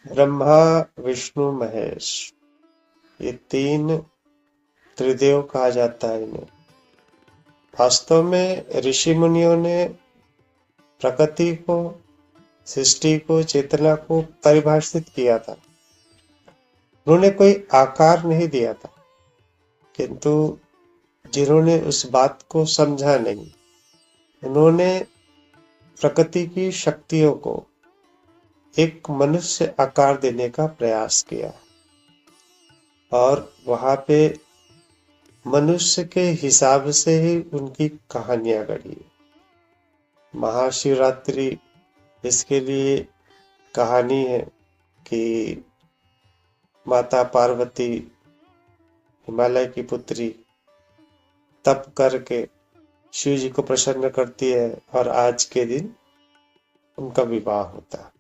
ब्रह्मा, विष्णु, महेश, ये तीन त्रिदेव कहा जाता है इन्हें। वास्तव में ऋषि मुनियों ने प्रकृति को, सृष्टि को, चेतना को परिभाषित किया था। उन्होंने कोई आकार नहीं दिया था, किंतु जिन्होंने उस बात को समझा नहीं, उन्होंने प्रकृति की शक्तियों को एक मनुष्य आकार देने का प्रयास किया और वहां पे मनुष्य के हिसाब से ही उनकी कहानियां गढ़ी। महाशिवरात्रि इसके लिए कहानी है कि माता पार्वती हिमालय की पुत्री तप करके शिव जी को प्रसन्न करती है और आज के दिन उनका विवाह होता है।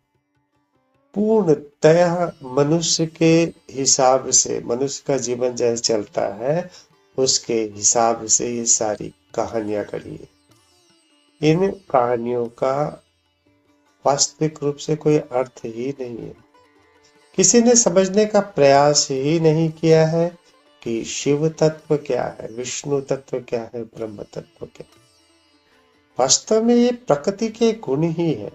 पूर्णतः मनुष्य के हिसाब से, मनुष्य का जीवन जैसे चलता है उसके हिसाब से ये सारी कहानियां गढ़ी है। इन कहानियों का वास्तविक रूप से कोई अर्थ ही नहीं है। किसी ने समझने का प्रयास ही नहीं किया है कि शिव तत्व क्या है, विष्णु तत्व क्या है, ब्रह्म तत्व क्या है। वास्तव में ये प्रकृति के गुण ही है।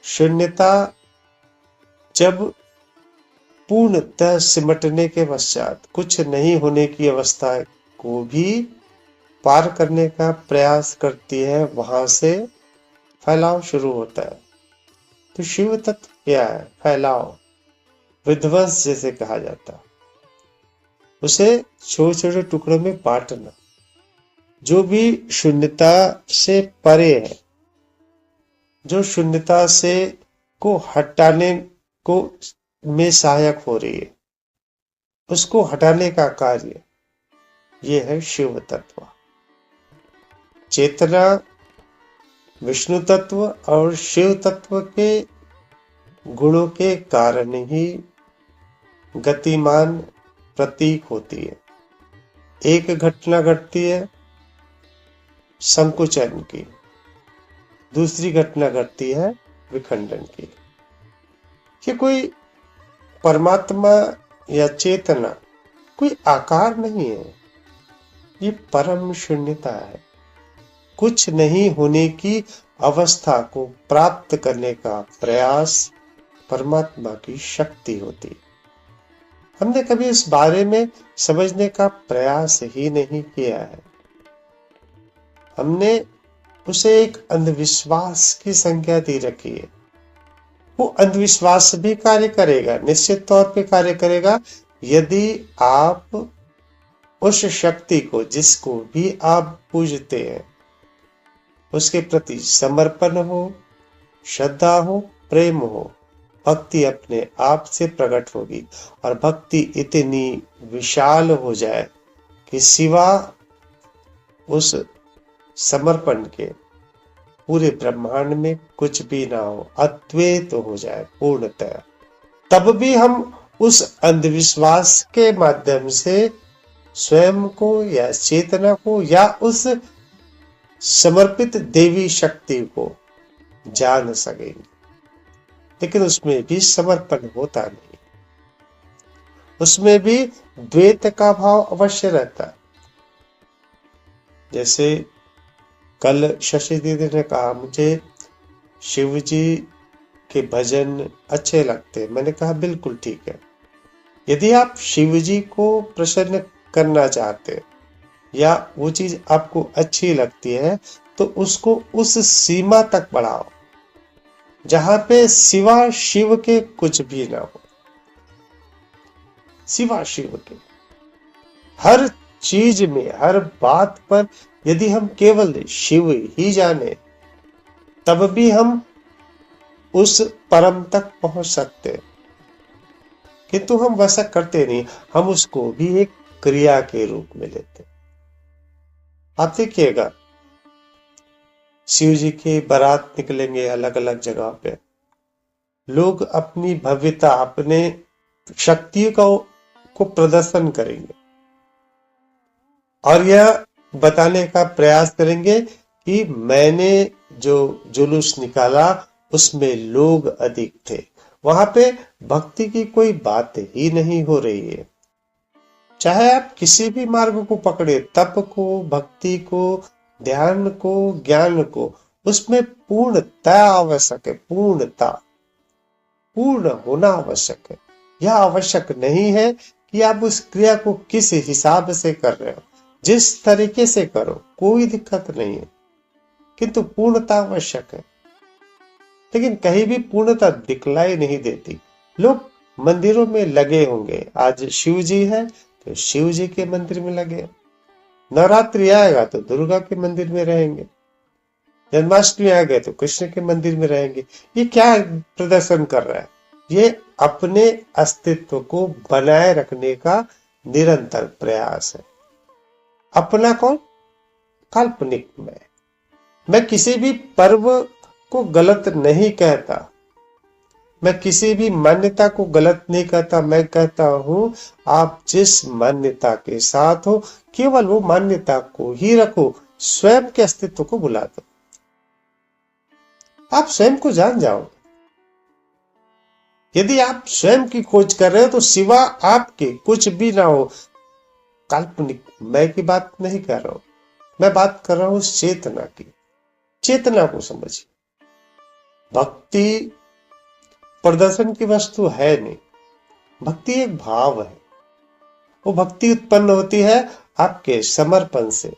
शून्यता जब पूर्णतः सिमटने के पश्चात कुछ नहीं होने की अवस्था को भी पार करने का प्रयास करती है, वहां से फैलाव शुरू होता है। तो शिव तत्व क्या है? फैलाव, विध्वंस जैसे कहा जाता है। उसे छोटे छोटे टुकड़ों में बांटना, जो भी शून्यता से परे है, जो शून्यता से को हटाने को में सहायक हो रही है, उसको हटाने का कार्य ये है शिव तत्व। चेतना विष्णु तत्व और शिव तत्व के गुणों के कारण ही गतिमान प्रतीक होती है। एक घटना घटती है संकुचन की, दूसरी घटना घटती है विखंडन की। कि कोई परमात्मा या चेतना कोई आकार नहीं है, ये परम शून्यता है। कुछ नहीं होने की अवस्था को प्राप्त करने का प्रयास परमात्मा की शक्ति होती है। हमने कभी इस बारे में समझने का प्रयास ही नहीं किया है। हमने उसे एक अंधविश्वास की संज्ञा दे रखी है। वो अंधविश्वास भी कार्य करेगा, निश्चित तौर पे कार्य करेगा, यदि आप उस शक्ति को, जिसको भी आप पूजते हैं, उसके प्रति समर्पण हो, श्रद्धा हो, प्रेम हो, भक्ति अपने आप से प्रकट होगी। और भक्ति इतनी विशाल हो जाए कि सिवा उस समर्पण के पूरे ब्रह्मांड में कुछ भी ना हो, अद्वैत हो जाए पूर्णतः। तब भी हम उस अंधविश्वास के माध्यम से स्वयं को या चेतना को या उस समर्पित देवी शक्ति को जान सकेंगे, लेकिन उसमें भी समर्पण होता नहीं, उसमें भी द्वैत का भाव अवश्य रहता है। जैसे कल शशि दीदी ने कहा, मुझे शिव जी के भजन अच्छे लगते हैं। मैंने कहा बिल्कुल ठीक है। यदि आप शिव जी को प्रसन्न करना चाहते हैं या वो चीज आपको अच्छी लगती है, तो उसको उस सीमा तक बढ़ाओ जहां पे सिवा शिव के कुछ भी ना हो। सिवा शिव के हर चीज में, हर बात पर यदि हम केवल शिव ही जाने, तब भी हम उस परम तक पहुंच सकते हैं। किंतु हम वैसा करते नहीं, हम उसको भी एक क्रिया के रूप में लेते। आप देखिएगा, शिव जी के बारात निकलेंगे अलग अलग जगह पे, लोग अपनी भव्यता, अपने शक्ति को प्रदर्शन करेंगे और यह बताने का प्रयास करेंगे कि मैंने जो जुलूस निकाला उसमें लोग अधिक थे, वहां पे भक्ति की कोई बात ही नहीं हो रही है। चाहे आप किसी भी मार्ग को पकड़े, तप को, भक्ति को, ध्यान को, ज्ञान को, उसमें पूर्णता आवश्यक है। पूर्णता, पूर्ण होना आवश्यक है। यह आवश्यक नहीं है कि आप उस क्रिया को किस हिसाब से कर रहे हो, जिस तरीके से करो, कोई दिक्कत नहीं है, किंतु पूर्णता आवश्यक है। लेकिन कहीं भी पूर्णता दिखलाई नहीं देती। लोग मंदिरों में लगे होंगे, आज शिव जी है तो शिव जी के मंदिर में लगे, नवरात्रि आएगा तो दुर्गा के मंदिर में रहेंगे, जन्माष्टमी आ गए तो कृष्ण के मंदिर में रहेंगे। ये क्या प्रदर्शन कर रहा है? ये अपने अस्तित्व को बनाए रखने का निरंतर प्रयास है। अपना कौन? काल्पनिक मैं किसी भी पर्व को गलत नहीं कहता, मैं किसी भी मान्यता को गलत नहीं कहता। मैं कहता हूं आप जिस मान्यता के साथ हो, केवल वो मान्यता को ही रखो, स्वयं के अस्तित्व को भुला दो। आप स्वयं को जान जाओ। यदि आप स्वयं की खोज कर रहे हो तो सिवा आपके कुछ भी ना हो। काल्पनिक मैं की बात नहीं कर रहा हूं, मैं बात कर रहा हूं चेतना की। चेतना को समझिए। भक्ति प्रदर्शन की वस्तु है नहीं, भक्ति एक भाव है। वो भक्ति उत्पन्न होती है आपके समर्पण से,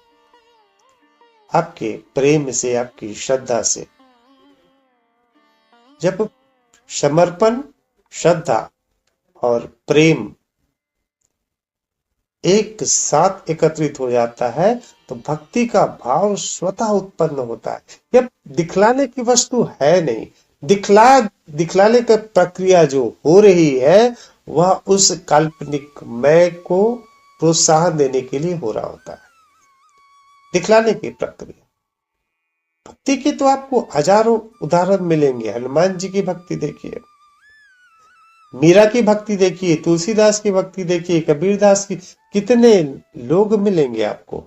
आपके प्रेम से, आपकी श्रद्धा से। जब समर्पण, श्रद्धा और प्रेम एक साथ एकत्रित हो जाता है तो भक्ति का भाव स्वतः उत्पन्न होता है। यह दिखलाने की वस्तु है नहीं। दिखलाने की प्रक्रिया जो हो रही है वह उस काल्पनिक मैं को प्रोत्साहन देने के लिए हो रहा होता है। दिखलाने की प्रक्रिया। भक्ति के तो आपको हजारों उदाहरण मिलेंगे। हनुमान जी की भक्ति देखिए, मीरा की भक्ति देखिए, तुलसीदास की भक्ति देखिए, कबीरदास की। कितने लोग मिलेंगे आपको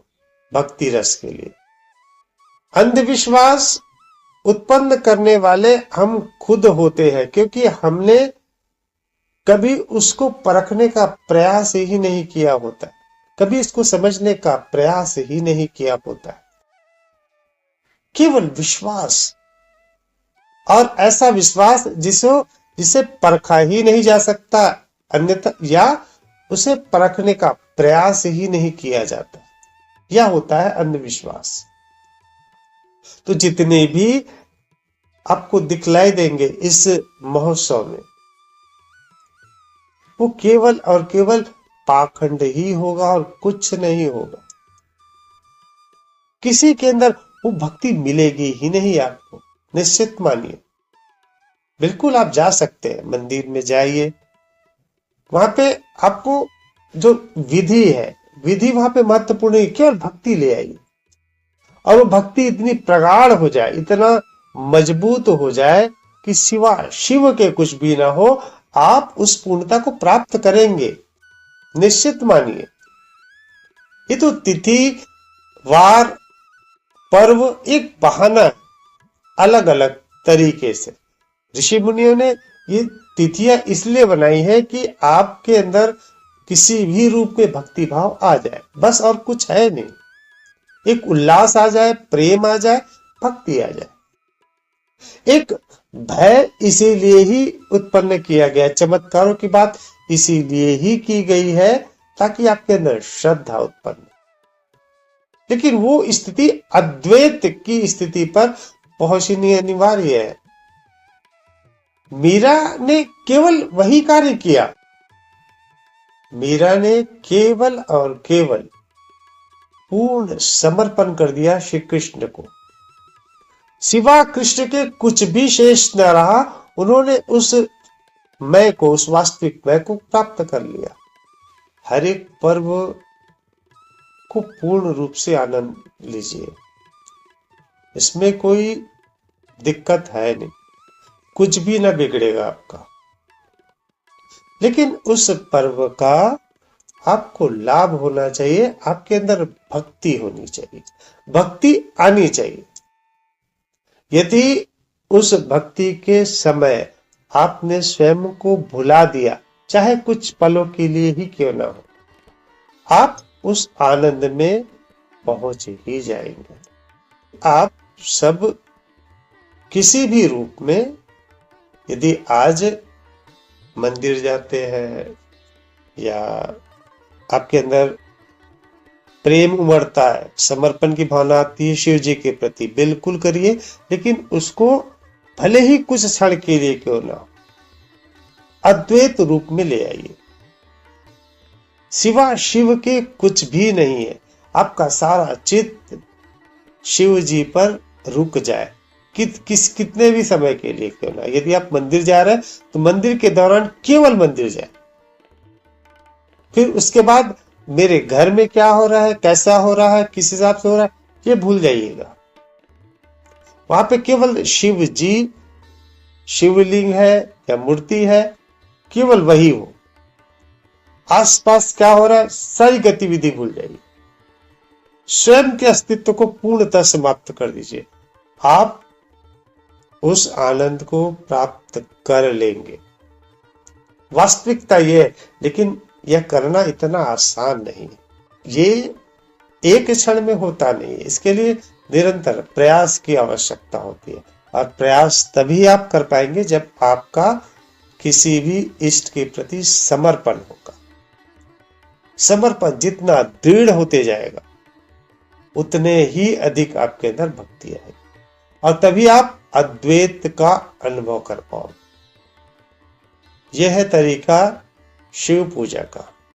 भक्ति रस के लिए। अंधविश्वास उत्पन्न करने वाले हम खुद होते हैं, क्योंकि हमने कभी उसको परखने का प्रयास ही नहीं किया होता, कभी इसको समझने का प्रयास ही नहीं किया होता है। केवल विश्वास, और ऐसा विश्वास जिसे परखा ही नहीं जा सकता, अन्यथा या उसे परखने का प्रयास ही नहीं किया जाता, यह होता है अंधविश्वास। तो जितने भी आपको दिखलाई देंगे इस महोत्सव में, वो केवल और केवल पाखंड ही होगा और कुछ नहीं होगा। किसी के अंदर वो भक्ति मिलेगी ही नहीं आपको, निश्चित मानिए। बिल्कुल आप जा सकते हैं, मंदिर में जाइए, वहां पे आपको जो विधि है, विधि वहां पे महत्वपूर्ण है। केवल भक्ति ले आइए और वो भक्ति इतनी प्रगाढ़ हो जाए, इतना मजबूत हो जाए कि सिवा शिव के कुछ भी ना हो, आप उस पूर्णता को प्राप्त करेंगे, निश्चित मानिए। ये तो तिथि वार पर्व एक बहाना है, अलग अलग तरीके से। ऋषि मुनियों ने ये तिथियां इसलिए बनाई है कि आपके अंदर किसी भी रूप में भक्ति भाव आ जाए, बस, और कुछ है नहीं। एक उल्लास आ जाए, प्रेम आ जाए, भक्ति आ जाए। एक भय इसीलिए ही उत्पन्न किया गया, चमत्कारों की बात इसीलिए ही की गई है ताकि आपके अंदर श्रद्धा उत्पन्न। लेकिन वो स्थिति अद्वैत की स्थिति पर पहुंचनी अनिवार्य है। मीरा ने केवल वही कार्य किया। मीरा ने केवल और केवल पूर्ण समर्पण कर दिया श्री कृष्ण को। सिवा कृष्ण के कुछ भी शेष न रहा। उन्होंने उस मैं को, उस वास्तविक मैं को प्राप्त कर लिया। हर एक पर्व को पूर्ण रूप से आनंद लीजिए, इसमें कोई दिक्कत है नहीं, कुछ भी ना बिगड़ेगा आपका। लेकिन उस पर्व का आपको लाभ होना चाहिए, आपके अंदर भक्ति होनी चाहिए, भक्ति आनी चाहिए। यदि उस भक्ति के समय आपने स्वयं को भुला दिया, चाहे कुछ पलों के लिए ही क्यों ना हो, आप उस आनंद में पहुंच ही जाएंगे। आप सब किसी भी रूप में यदि आज मंदिर जाते हैं या आपके अंदर प्रेम उमड़ता है, समर्पण की भावना आती है शिव जी के प्रति, बिल्कुल करिए, लेकिन उसको भले ही कुछ क्षण के लिए क्यों ना हो अद्वैत रूप में ले आइए। सिवा शिव के कुछ भी नहीं है। आपका सारा चित्त शिव जी पर रुक जाए, कितने भी समय के लिए क्यों ना। यदि आप मंदिर जा रहे हैं तो मंदिर के दौरान केवल मंदिर जाए, फिर उसके बाद मेरे घर में क्या हो रहा है, कैसा हो रहा है, किस हिसाब से हो रहा है, ये भूल जाइएगा। वहां पे केवल शिव जी, शिवलिंग है या मूर्ति है, केवल वही हो। आसपास क्या हो रहा है सारी गतिविधि भूल जाइए, स्वयं के अस्तित्व को पूर्णतः समाप्त कर दीजिए। आप उस आनंद को प्राप्त कर लेंगे। वास्तविकता ये है, लेकिन यह करना इतना आसान नहीं है। ये एक क्षण में होता नहीं है, इसके लिए निरंतर प्रयास की आवश्यकता होती है। और प्रयास तभी आप कर पाएंगे जब आपका किसी भी इष्ट के प्रति समर्पण होगा। समर्पण जितना दृढ़ होते जाएगा उतने ही अधिक आपके अंदर भक्ति आएगी, और तभी आप अद्वैत का अनुभव कर पाओगे। यह है तरीका शिव पूजा का।